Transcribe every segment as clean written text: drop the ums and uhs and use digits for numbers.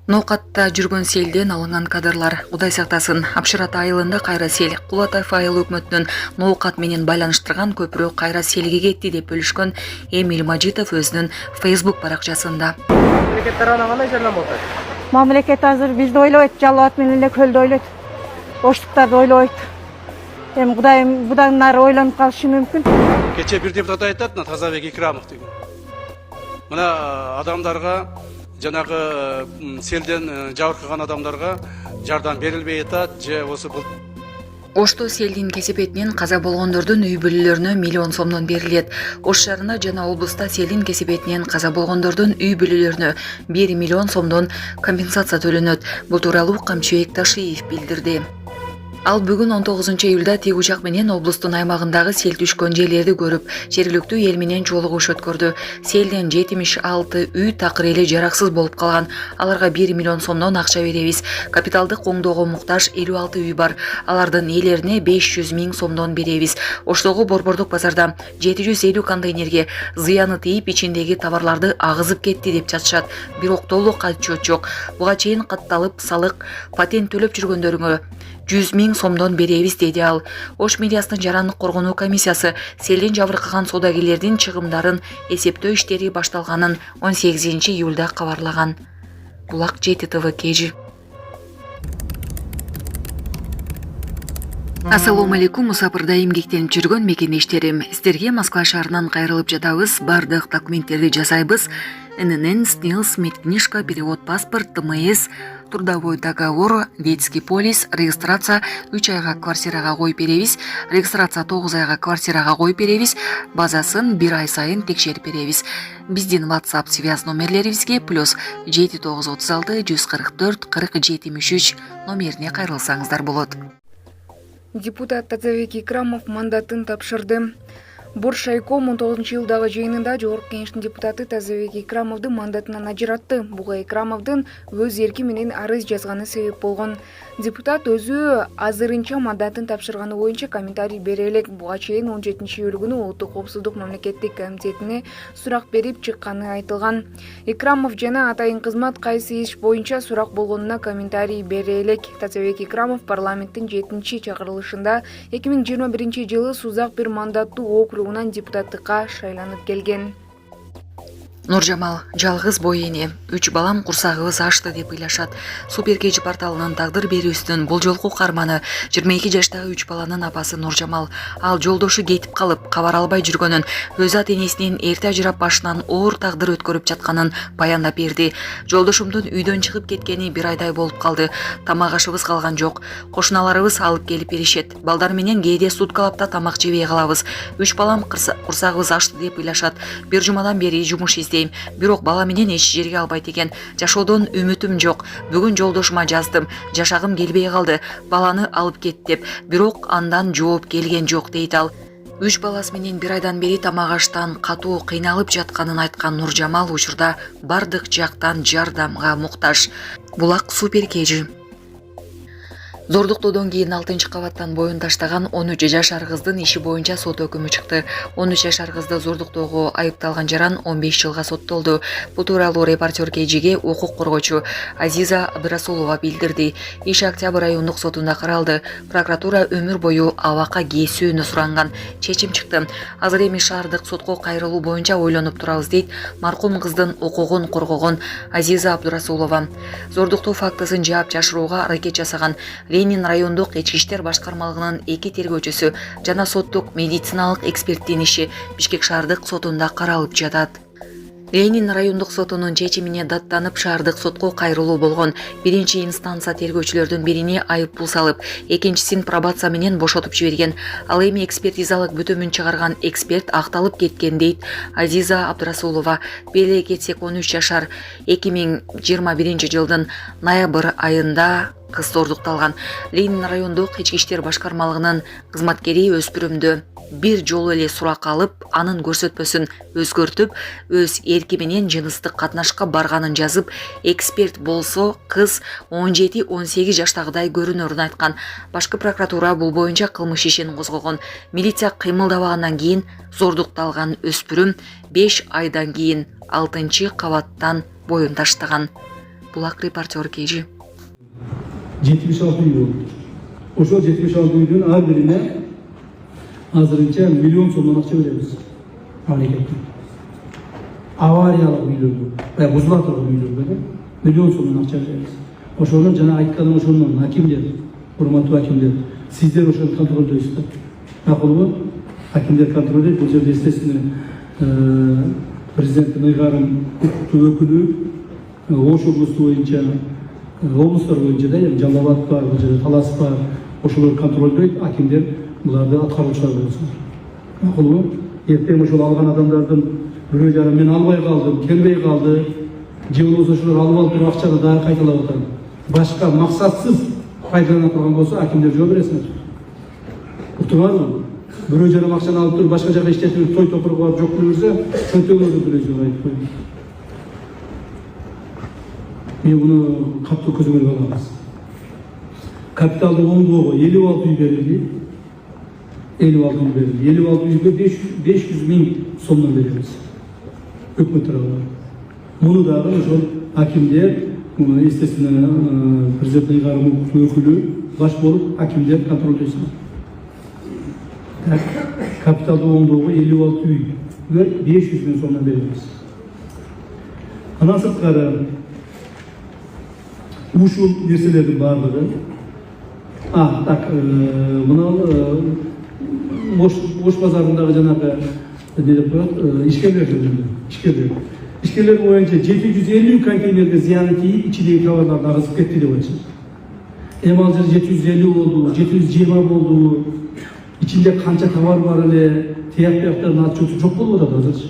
Ноокатта жүргөн селден алынган кадрлар. Кудай сактасын, Апшырат айылында кайра сел. Кулатаев айыл өкмөтүнүн Ноокат менен байланыштырган көпүрө кайра селге кетти деп бөлүшкөн Эмил Мажитов өзүнүн Facebook баракчасында. Мамлекет тарабынан кандай жардам болот? Мамлекет азыр бизди ойлойт, жалаат менен эле көлдү ойлойт. Оштуктарды ойлойт. Эми Кудайым будан нары ойлонуп калышы мүмкүн. Кече бир депутат айтат, Тазабек Икрамов деген. Мына адамдарга жанагы селден жабыркаган адамдарга жардам берилбей атат, же осы бул Ошто селдин кесепетинен каза болгондордун үй бүлөлөрүнө миллион сомдон берилет. Ош шаарына жана облуста селдин кесепетинен каза болгондордун үй бүлөлөрүнө 1 миллион сомдон компенсация төлөнөт. Бул тууралуу Камчыбек Ташиев билдирди. Ал бүгүн 19-июлда тик учак менен облустун аймагындагы сел түшкөн жерлерди көрүп, жергиликтүү эл менен жолугуш өткөрдү. Селден 76 үй такыр эле жараксыз болуп калган. Аларга 1 миллион сомдон акча беребиз. Капиталдык коңдоого муктаж 56 үй бар. Алардын ээлерине 500 000 сомдон беребиз. Оштогу Борбордук базарда 750 контейнерге зыяны тийип, ичиндеги товарларды агызып кетти деп жатышат. Бирок толук отчет жок. Буга чейин катталып, салык, патент төлөп жүргөндөргө 100 000 сомдон беребиз деди ал. Ош мэриясынын жарандык коргонуу комиссиясы селден жабыркаган соодагерлердин чыгымдарын эсептөө иштери башталганын 18-июлда кабарлаган. Булак ЖТТВ Кежи. Ассалому алейкум, мусапырда эмгектенип жүргөн мекендештерим. Сиздерге Москва шаарынан кайрылып жатабыз. Бардык документтерди жасайбыз. ННН, СНИЛС, медкнижка, перевод паспорт, ТМС, трудовой договор, детский полис, регистрация 3 айга квартирага коюп беребиз, регистрация 9 айга квартирага коюп беребиз, базасын 1 ай сайын текшерип беребиз. Биздин WhatsApp связь номерлерибизге +7936 144 40 73 номерине кайрылсаңыздар болот. Депутат Тазабек Икрамов мандатын тапшырды. Боршайком 19-жылдагы жыйынында Жогорку Кеңештин депутаты Тазабек Икрамовду мандатынан ажыратты. Буга Икрамовдун өз эрки менен арыз жазганы себеп болгон. Депутат өзү азырынча мандатын тапшырганы боюнча комментарий бере элек. Буга чейин 17-июль күнү Улуттук коопсуздук мамлекеттик комитетине сурак берип чыкканы айтылган. Икрамов жана атайын кызмат кайсы иш боюнча сурак болгонуна комментарий бере элек. Тазабек Икрамов парламенттин 7-чакырылышында 2021-жылы Сузак бир мандаттуу округунан депутаттыкка шайланып келген. Нуржамал жалгыз бой эне, 3 балам курсагыбыз ашты деп ыйлашат. Суперкеч порталынын тагдыр берүүсүнүн бул жолку каарманы 22 жаштагы 3 баланын апасы Нуржамал. Ал жолдошу кетип калып, кабар албай жүргөнүн, өз ата-энесинин эрте ажырап башынан оор тагдыр өткөрүп жатканын баяндап берди. Жолдошумдун үйдөн чыгып кеткени 1 айдай болуп калды. Тамак ашыбыз калган жок. Кошуналарыбыз алып келип беришет. Балдар менен кээде суткалап да тамак жебей калабыз. 3 балам курсагыбыз ашты деп ыйлашат. Бир жумадан бери жумуш бирок бала менен эч жерге албайт экен. Жашоодон үмүтүм жок. Бүгүн жолдошума жаздым. Жашагым келбей калды. Баланы алып кет деп. Бирок андан жооп келген жок дейт ал. 3 баласы менен 1 айдан бери тамак аштан катуу кыйналып жатканын айткан Нуржамал учурда бардык жактан жардамга муктаж. Булак Суперкежи. Зордуктоодон кийин 6-кабаттан боюн таштаган 13 жашар кыздын иши боюнча сот өкүмү чыкты. 13 жашар кызды зордуктоого айыпталган жаран 15 жылга соттолду. Бул тууралуу Репортер Кежиге укук коргоочу Азиза Абдрасулова билдирди. Иш Октябрь райондук сотунда каралды. Прокуратура өмүр бою абакка кесүүнү суранган. Чечим чыкты. Азыр эми шаардык сотко кайрылуу боюнча ойлонуп турабыз дейт маркум кыздын укугун коргогон Азиза Абдрасулова. Зордуктоо фактысын жаап жашырууга аракет жасаган Ленин райондук ички иштер башкармалыгынын 2 тергөөчүсү жана соттук медициналык эксперттин иши Бишкек шаардык сотунда каралып жатат. Ленин райондук сотунун чечимине даттанып шаардык сотко кайрылуу болгон. Биринчи инстанция тергөөчүлөрдүн бирине айып пул салып, экинчисин пробация менен бошотуп жиберген. Ал эми экспертизалык бүтөмүн чыгарган эксперт акталып кеткен дейт Азиза Абдрасулова. Беле кетсек 13 жашар 2021 жылдын ноябрь айында кыз зордукталган. Ленин райондук ички иштер башкармалыгынын кызматкери өспүрүмдү бир жолу эле сурак алып, анын көрсөтмөсүн өзгөртүп, өз эрки менен жыныстык катнашка барганын жазып, эксперт болсо кыз 17-18 жаштагыдай көрүнөрүн айткан. Башкы прокуратура бул боюнча кылмыш ишин козгогон. Милиция кыймылдабагандан кийин зордукталган өспүрүм 5 айдан кийин 6-кабаттан боюн таштаган. Булак репортер KG. 76 үй oldu. Ошол 76 үйдүн ар бирине азырынча миллион сомдон акча беребиз. Мамлекеттен. Авариялык үйлөрдү, бузула турган үйлөрдү миллион сомдон акча беребиз. Ошону жана айтканым ошондон акимдер, урматтуу акимдер, сиздер ошону контролдойсуздар. Макулбу? Акимдер контролдойт. Бул жерде естественно президенттин ыйгарым укуктуу өкүлү Ош облусу боюнча облустар боюнча да эми Жалал Абад бар, бул жерде Талас бар, ошолор контролдойт, акимдер буларды аткаруучулар болсун. Макулбу? Эртең ошол алган адамдардын бирөө жары мен албай калдым, келбей калды, же болбосо ошолор алып алып туруп акчаны дагы кайталап атат. Башка максатсыз пайдалана турган болсо акимдер жооп бересиңер. Уктуңарбы? Бирөө жары акчаны алып туруп башка жака иштетип той топурга барып жок кылып жүрсө, чөнтөгүңөрдү төлөйсүңөр айтып коеюн. Мен буну катуу көзөмөлгө алабыз. Капиталды оңдоого 56 үй берилди. 56 үй берилди. 56 үйгө 500 000 сомдон беребиз. Өкмөт тарабынан. Муну дагы ошол акимдер, естественно, президент ыйгарым укуктуу өкүлү баш болуп акимдер контролдойсун. Капиталды оңдоого 56 үйгө 500 000 сомдон беребиз. Андан сырткары ушул нерселердин баардыгы мына Ош базарындагы жанагы не деп коет, ишкерлер боюнча 750 контейнерге зыяны тийип, ичидеги товарларды агызып кетти деп айтышат. Эми ал жер 750 болду, 720 болду. Ичинде канча товар бар эле, тияк-тияктардын отчету жок болуп атат азырчы.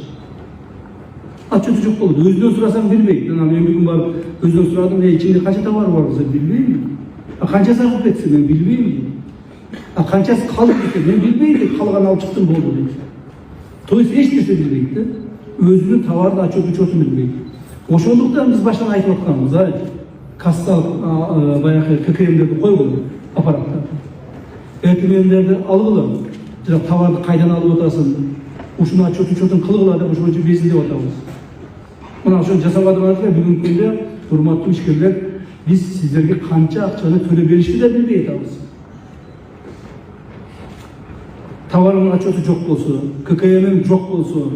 Отчету жок болду. Өзүнөн сурасаң билбейт. Мен бүгүн барып өзүнөн сурадым, ичинде канча товар бар десем билбейм. Канчасы агып кетти мен билбейм. Канчасы калып кетти мен билбейм. Калган алып чыктым болду дейт. То есть эч нерсе билбейт да. Өзүнүн товардын отчетун билбейт. Ошондуктан биз баштан айтып атканбыз, кассалык баягы ККМдерди койгула аппараттарды. ЭТМдерди алгыла. Жана товарды кайдан алып атасың? Ушуну отчетун кылгыла деп ошончо безилдеп атабыз. Мына ошону жасабадым атып бүгүнкү күндө урматтуу ишкерлер биз сиздерге канча акчаны төлөп беришти деп билбей атабыз. Товардын отчету жок болсо, ККМ жок болсо,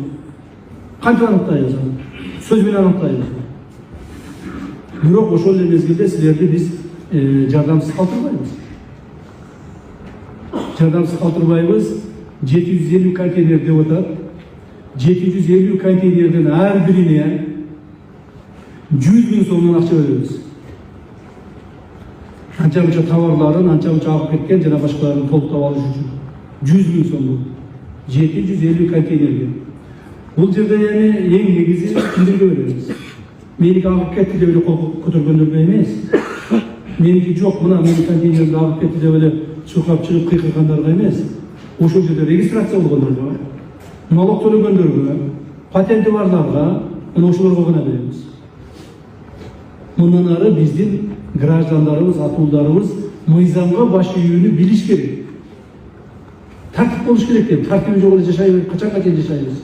кантип аныктайбыз аны? Сөз менен аныктайбыз. Бирок ошол эле мезгилде силерди биз жардамсыз калтырбайбыз. Жардамсыз калтырбайбыз. 750 контейнер деп атат. 750 контейнерден ар бирине 100 000 сомдон акча беребиз. Анча-мынча товарларын, анча-мынча агып кеткен жана башкаларын толуктап алыш үчүн 100 000 сомдон 750 контейнерге. Бул жерде эми эң негизи кимдерге беребиз? Меники агып кетти деп эле кол көтөргөндөргө эмес. Меники жок, мына менин контейнерди агып кетти деп эле чуркап чыгып кыйкыргандарга эмес. Ошол жерде регистрация болгондорго, налог төлөгөндөргө, патенти барларга, мына ошолорго гана беребиз. Мындан ары биздин граждандарыбыз, атуулдарыбыз мыйзамга баш ийүүнү билиш керек. Тартип болуш керек деп, тартиби жок эле жашайбыз, качанга чейин жашайбыз?